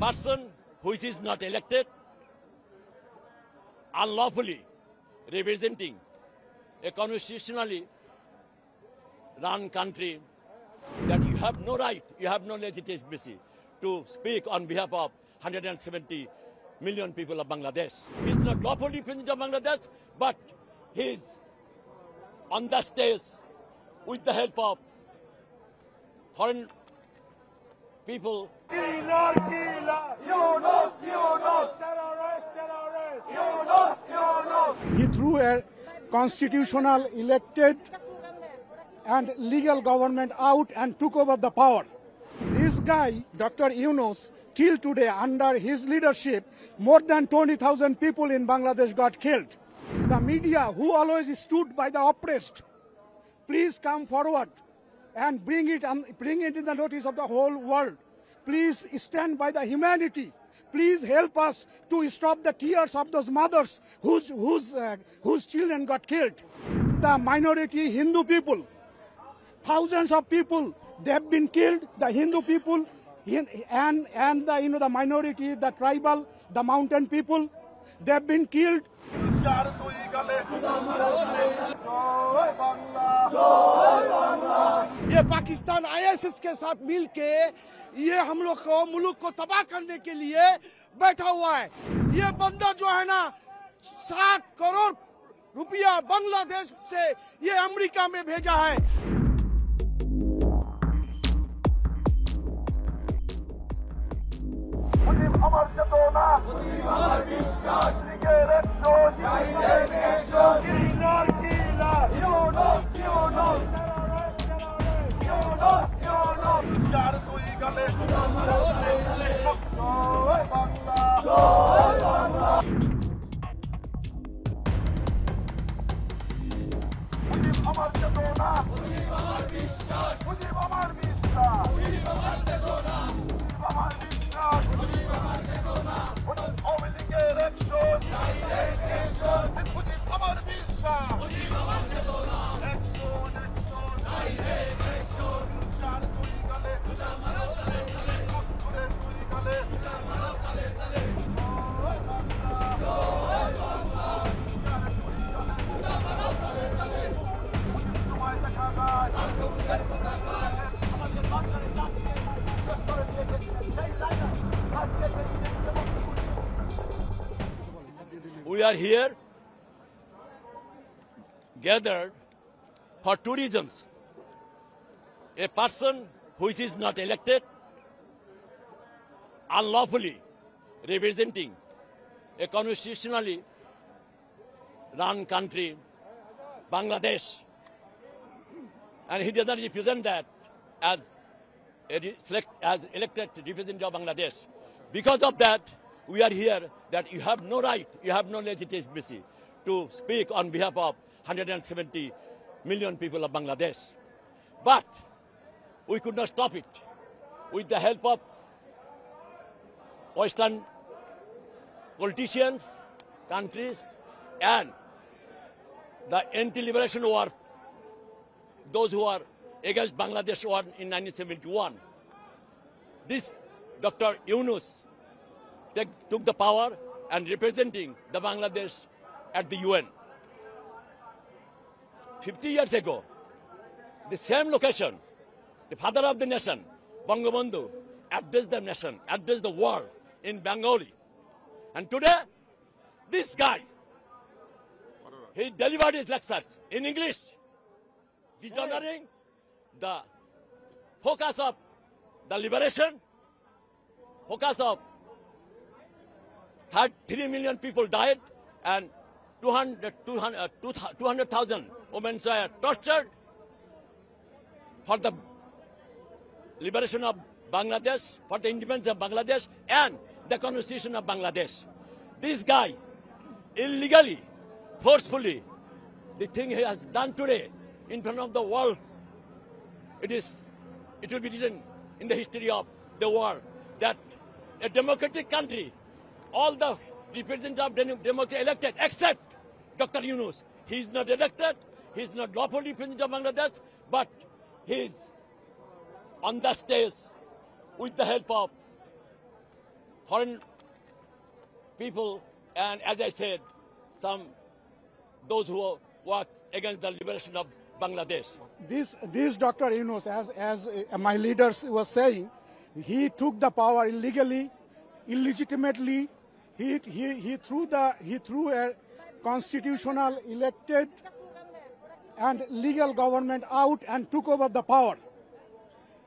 person which is not elected, unlawfully representing a constitutionally run country, that you have no right, you have no legitimacy to speak on behalf of 170 million people of Bangladesh. He's not lawfully president of Bangladesh, but he's on the stage with the help of foreign people. Killer, killer, Yunus, Yunus, terrorist, terrorist, Yunus, Yunus. He threw a constitutional elected and legal government out and took over the power. This guy, Dr. Yunus, till today, under his leadership, more than 20,000 people in Bangladesh got killed. The media, who always stood by the oppressed, please come forward and bring it in the notice of the whole world. Please stand by the humanity. Please help us to stop the tears of those mothers whose children got killed. The minority Hindu people, thousands of people, they have been killed. The Hindu people and the minority, the tribal, the mountain people, they have been killed. ये Pakistan ISIS के साथ मिलके ये हम लोग को मुल्क को तबाह करने के लिए बैठा हुआ है। ये बंदा जो है ना 60 करोड़ रुपया बांग्लादेश से ये अमेरिका में भेजा है। আমার চেতনা আমার বিশ্বাস লীগের একশন চাইলেন অ্যাকশন কিলার কিলার ইউনুস ইউনুস terrorist, terrorist, ইউনুস ইউনুস চার দুই গালে জয় বাংলা জয় বাংলা মুজিব আমার চেতনা মুজিব আমার বিশ্বাস মুজিব আমার বিশ্বাস মুজিব আমার চেতনা মুজিব আমার বিশ্বাস মুজিব আমার চেতনা আওয়ামী লীগের একশন চাইলেন অ্যাকশন মুজিব আমার বিশ্বাস মুজিব আমার চেতনা একশন একশন চাইলেন অ্যাকশন চার দুই গালে জুতা মারো তালে তালে করে দুই গালে জুতা মারো তালে তালে জয় বাংলা জয় বাংলা চার দুই গালে জুতা মারো তালে তালে তোমায় দেখা যায় আর সবুজের পতাকা আমাদের বাংলার জাতিকে শেষ করে দিয়েছে সেই জায়গা আজকে সেই We are here gathered for two reasons. A person who is not elected, unlawfully representing a constitutionally run country, Bangladesh, and he does not represent that as elected representative of Bangladesh. Because of that, we are here that you have no right, you have no legitimacy to speak on behalf of 170 million people of Bangladesh. But we could not stop it. With the help of Western politicians, countries, and the anti-liberation war, those who are against Bangladesh war in 1971. This Dr. Yunus took the power and representing the Bangladesh at the UN. 50 years ago, the same location, the father of the nation, Bangabandhu, addressed the nation, addressed the world in Bengali. And today, this guy, he delivered his lectures in English, dishonoring the focus of the liberation, focus of 3 million people died and 200,000 women were tortured for the liberation of Bangladesh, for the independence of Bangladesh and the constitution of Bangladesh. This guy illegally, forcefully, the thing he has done today in front of the world, it will be written in the history of the world that a democratic country, all the representatives of democracy elected, except Dr. Yunus. He is not elected, he is not lawfully president of Bangladesh, but he is on the stage with the help of foreign people, and as I said, those who work against the liberation of Bangladesh. This Dr. Yunus, as my leaders was saying, he took the power illegally, illegitimately. He threw a constitutional elected and legal government out and took over the power.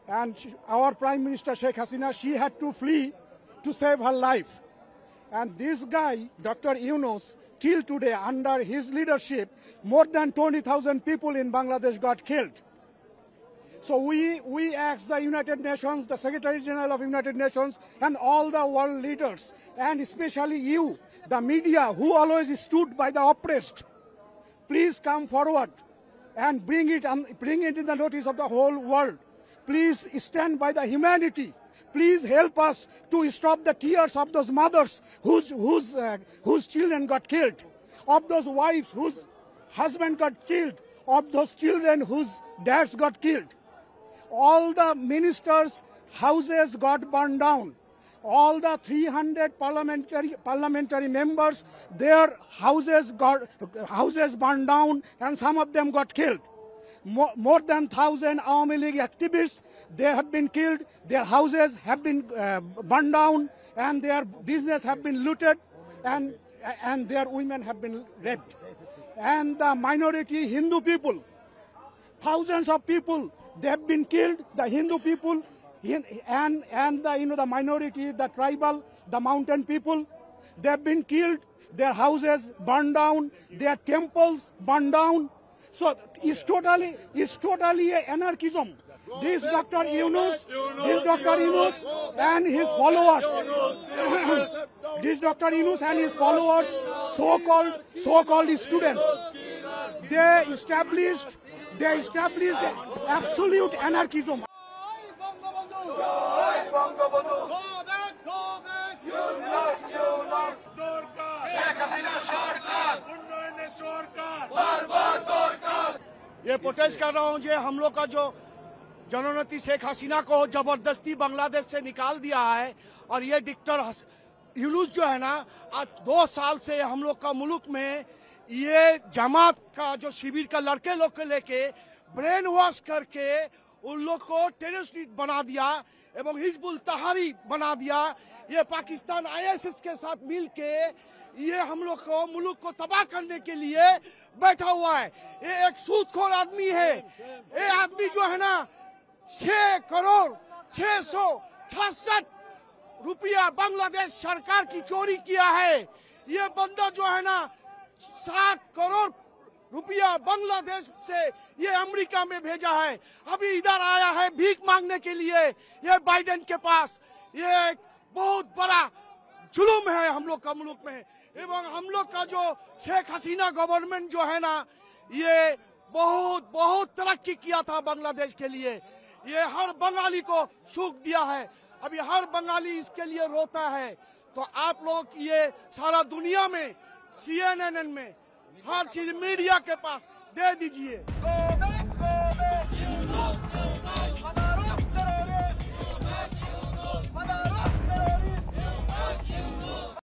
And our Prime Minister Sheikh Hasina, she had to flee to save her life. And this guy, Dr. Yunus, till today, under his leadership, more than 20,000 people in Bangladesh got killed. So we ask the United Nations, the Secretary General of United Nations, and all the world leaders, and especially you, the media, who always stood by the oppressed, please come forward and bring it in the notice of the whole world. Please stand by the humanity. Please help us to stop the tears of those mothers whose children got killed, of those wives whose husband got killed, of those children whose dads got killed. All the ministers' houses got burned down. All the 300 parliamentary members, their houses burned down, and some of them got killed. More than 1,000 Awami League activists, they have been killed, their houses have been burned down, and their business have been looted, and their women have been raped. And the minority Hindu people, thousands of people, they have been killed, the Hindu people, and the minority, the tribal, the mountain people, they have been killed, their houses burned down, their temples burned down. So it's totally anarchism. This Dr. Yunus and his followers, so-called students, they established absolute anarchism. ये protest कर रहा हूँ जो हम लोग का जो जनोन्नति शेख हसीना को जबरदस्ती बांग्लादेश से निकाल दिया है, और ये डिक्टर यूनुस जो है ना, आज 2 साल से हम लोग का मुल्क में ये जमात का जो शिविर का लड़के लोग को लेके ब्रेन वॉश करके उन लोग को टेररिस्ट बना दिया एवं हिजबुल तहारी बना दिया। ये पाकिस्तान ISIS के साथ मिल के ये हम लोग को मुल्क को तबाह करने के लिए बैठा हुआ है। ये एक सूदखोर आदमी है। ये आदमी जो है ना 6,666 रुपया बांग्लादेश सरकार की चोरी किया है। ये बंदा जो है ना 7 करोड़ रुपया बांग्लादेश से ये अमेरिका में भेजा है। अभी इधर आया है भीख मांगने के लिए ये बाइडेन के पास। ये एक बहुत बड़ा जुल्म है हम लोग का मुल्क में। एवं हम लोग का जो शेख हसीना गवर्नमेंट जो है ना, ये बहुत तरक्की किया था बांग्लादेश के लिए। ये हर बंगाली को सुख दिया है। अभी हर बंगाली इसके लिए रोता है। तो आप लोग ये सारा दुनिया में CNN में हर चीज मीडिया के पास दे दीजिए।